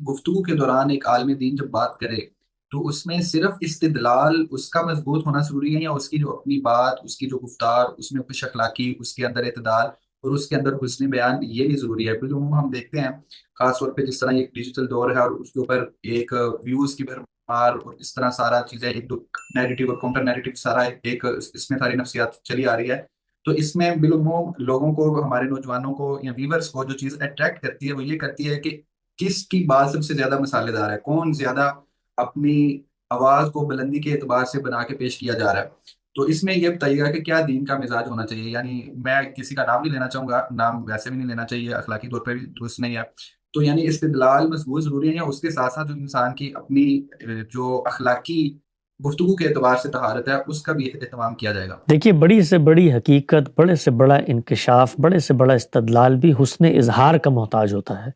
گفتگو کے دوران ایک عالم دین جب بات کرے تو اس میں صرف استدلال اس کا مضبوط ہونا ضروری ہے، یا اس کی جو اپنی بات، اس کی جو گفتار، اس میں کچھ اخلاقی، اس کے اندر اعتدال اور اس کے اندر حسن بیان، یہ بھی ضروری ہے؟ بالعموم ہم دیکھتے ہیں خاص طور پہ جس طرح یہ ڈیجیٹل دور ہے اور اس کے اوپر ایک ویوز کی بھرمار اور اس طرح سارا چیزیں ایک نیگیٹو اور کاؤنٹر نیگیٹو سارا ایک اس میں ساری نفسیات چلی آ رہی ہے. تو اس میں بالعموم لوگوں کو، ہمارے نوجوانوں کو یا ویورز کو جو چیز اٹریکٹ کرتی ہے وہ یہ کرتی ہے کہ کس کی بات سب سے زیادہ مسالے دار ہے، کون زیادہ اپنی آواز کو بلندی کے اعتبار سے بنا کے پیش کیا جا رہا ہے. تو اس میں یہ بتائیے گا کہ کیا دین کا مزاج ہونا چاہیے؟ یعنی میں کسی کا نام نہیں لینا چاہوں گا، نام ویسے بھی نہیں لینا چاہیے، اخلاقی طور پہ بھی درست نہیں ہے. تو یعنی استدلال مضبوط ضروری ہے، یا اس کے ساتھ ساتھ جو انسان کی اپنی جو اخلاقی گفتگو کے اعتبار سے طہارت ہے اس کا بھی اہتمام کیا جائے گا؟ دیکھیے، بڑی سے بڑی حقیقت، بڑے سے بڑا انکشاف، بڑے سے بڑا استدلال بھی حسن اظہار کا محتاج ہوتا ہے.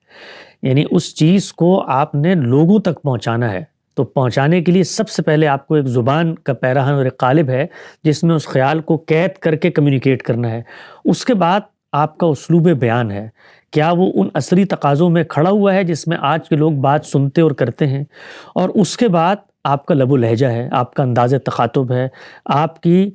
یعنی اس چیز کو آپ نے لوگوں تک پہنچانا ہے، تو پہنچانے کے لیے سب سے پہلے آپ کو ایک زبان کا پیراہن اور ایک قالب ہے جس میں اس خیال کو قید کر کے کمیونیکیٹ کرنا ہے. اس کے بعد آپ کا اسلوب بیان ہے، کیا وہ ان عصری تقاضوں میں کھڑا ہوا ہے جس میں آج کے لوگ بات سنتے اور کرتے ہیں. اور اس کے بعد آپ کا لب و لہجہ ہے، آپ کا انداز تخاطب ہے، آپ کی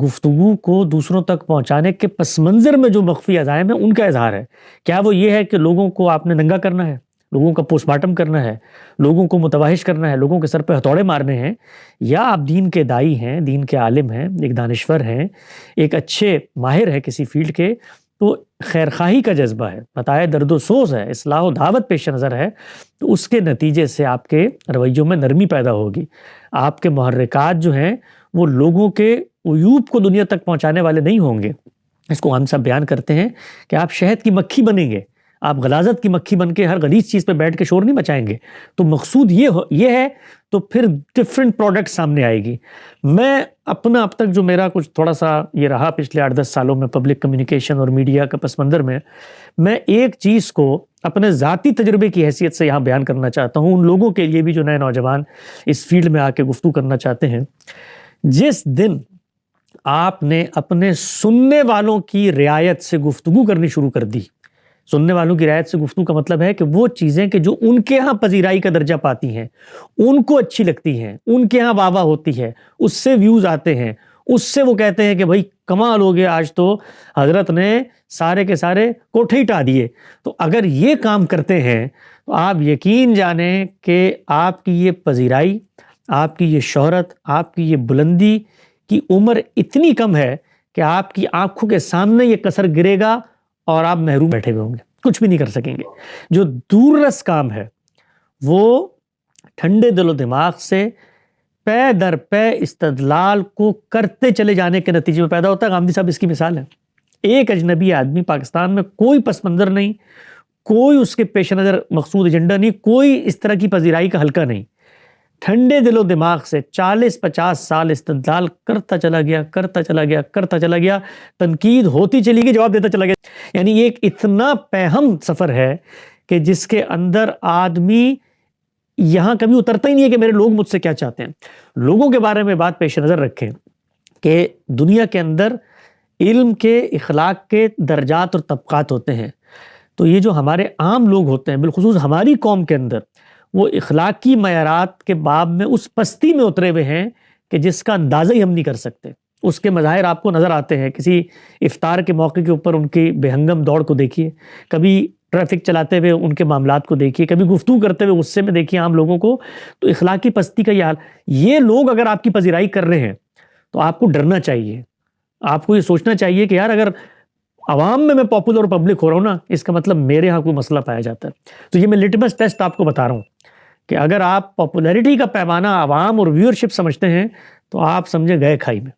گفتگو کو دوسروں تک پہنچانے کے پس منظر میں جو مخفی عزائم ہیں ان کا اظہار ہے. کیا وہ یہ ہے کہ لوگوں کو آپ نے ننگا کرنا ہے، لوگوں کا پوسٹ مارٹم کرنا ہے، لوگوں کو متوحش کرنا ہے، لوگوں کے سر پہ ہتھوڑے مارنے ہیں؟ یا آپ دین کے دائی ہیں، دین کے عالم ہیں، ایک دانشور ہیں، ایک اچھے ماہر ہیں کسی فیلڈ کے، تو خیرخواہی کا جذبہ ہے، بتائے درد و سوز ہے، اصلاح و دعوت پیش نظر ہے، تو اس کے نتیجے سے آپ کے رویوں میں نرمی پیدا ہوگی. آپ کے محرکات جو ہیں وہ لوگوں کے عیوب کو دنیا تک پہنچانے والے نہیں ہوں گے. اس کو ہم سب بیان کرتے ہیں کہ آپ شہد کی مکھی بنیں گے، آپ غلاظت کی مکھی بن کے ہر غلیظ چیز پہ بیٹھ کے شور نہیں مچائیں گے. تو مقصود یہ ہے، تو پھر ڈفرینٹ پروڈکٹ سامنے آئے گی. میں اپنا اب تک جو میرا کچھ تھوڑا سا یہ رہا پچھلے 8-10 سالوں میں پبلک کمیونیکیشن اور میڈیا کا پس منظر میں ایک چیز کو اپنے ذاتی تجربے کی حیثیت سے یہاں بیان کرنا چاہتا ہوں، ان لوگوں کے لیے بھی جو نئے نوجوان اس فیلڈ میں آ کے گفتگو کرنا چاہتے ہیں. جس دن آپ نے اپنے سننے والوں کی رعایت سے گفتگو کرنی شروع کر دی، سننے والوں کی رعایت سے گفتگو کا مطلب ہے کہ وہ چیزیں کہ جو ان کے ہاں پذیرائی کا درجہ پاتی ہیں، ان کو اچھی لگتی ہیں، ان کے ہاں واہ واہ ہوتی ہے، اس سے ویوز آتے ہیں، اس سے وہ کہتے ہیں کہ بھائی کمال ہو گیا، آج تو حضرت نے سارے کے سارے کوٹھے ہٹا دیے. تو اگر یہ کام کرتے ہیں تو آپ یقین جانیں کہ آپ کی یہ پذیرائی، آپ کی یہ شہرت، آپ کی یہ بلندی کی عمر اتنی کم ہے کہ آپ کی آنکھوں کے سامنے یہ کسر گرے گا اور آپ محروم بیٹھے ہوئے ہوں گے، کچھ بھی نہیں کر سکیں گے. جو دور رس کام ہے وہ ٹھنڈے دل و دماغ سے پے در پے استدلال کو کرتے چلے جانے کے نتیجے میں پیدا ہوتا ہے. غامدی صاحب اس کی مثال ہے. ایک اجنبی آدمی پاکستان میں، کوئی پس منظر نہیں، کوئی اس کے پیش نظر مقصود ایجنڈا نہیں، کوئی اس طرح کی پذیرائی کا حلقہ نہیں، ٹھنڈے دل و دماغ سے 40-50 سال استدلال کرتا چلا گیا، تنقید ہوتی چلی گئی، جواب دیتا چلا گیا. یعنی یہ ایک اتنا پیہم سفر ہے کہ جس کے اندر آدمی یہاں کبھی اترتا ہی نہیں ہے کہ میرے لوگ مجھ سے کیا چاہتے ہیں. لوگوں کے بارے میں بات پیش نظر رکھیں کہ دنیا کے اندر علم کے، اخلاق کے درجات اور طبقات ہوتے ہیں. تو یہ جو ہمارے عام لوگ ہوتے ہیں، بالخصوص ہماری قوم کے اندر، وہ اخلاقی معیارات کے باب میں اس پستی میں اترے ہوئے ہیں کہ جس کا اندازہ ہی ہم نہیں کر سکتے. اس کے مظاہر آپ کو نظر آتے ہیں. کسی افطار کے موقع کے اوپر ان کی بے ہنگم دوڑ کو دیکھیے، کبھی ٹریفک چلاتے ہوئے ان کے معاملات کو دیکھیے، کبھی گفتگو کرتے ہوئے غصے میں دیکھیے عام لوگوں کو. تو اخلاقی پستی کا یہ حال. یہ لوگ اگر آپ کی پذیرائی کر رہے ہیں تو آپ کو ڈرنا چاہیے، آپ کو یہ سوچنا چاہیے کہ یار اگر عوام میں پاپولر اور پبلک ہو رہا ہوں نا، اس کا مطلب میرے ہاں کوئی مسئلہ پایا جاتا ہے. تو یہ میں لٹمس ٹیسٹ آپ کو بتا رہا ہوں کہ اگر آپ پاپولیرٹی کا پیمانہ عوام اور ویورشپ سمجھتے ہیں تو آپ سمجھے گئے کھائی میں.